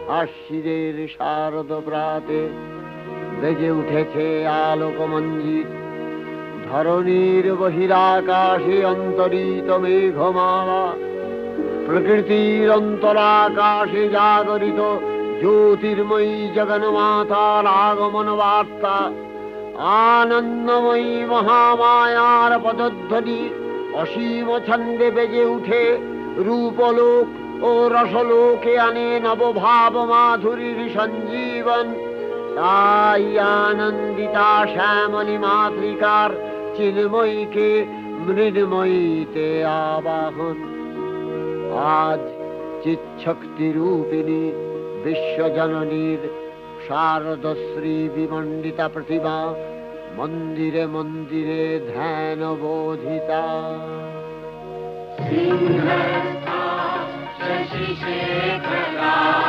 আশ্বিনের শারদ প্রাতে বেজে উঠেছে আলোকমঞ্জিত। ধরণীর বহিরাকাশে অন্তরিত মেঘমালা, প্রকৃতির অন্তরাকাশে জাগরিত জ্যোতির্ময়ী জগন্মাতার আগমন বার্তা। আনন্দময়ী মহামায়ার পদধ্বনি অসীম ছন্দে বেজে উঠে রূপলোক ও রসলোকে আনে নবভাব মাধুরীর সঞ্জীবন। তাই আনন্দিতা শ্যামলী মাতৃকার চিন্ময়ীকে মৃন্ময়ীতে আবাহন। আজ চিৎশক্তি রূপিণী বিশ্বজননীর শারদশ্রী বিমণ্ডিতা প্রতিমা মন্দিরে মন্দিরে ধ্যান বোধিতা।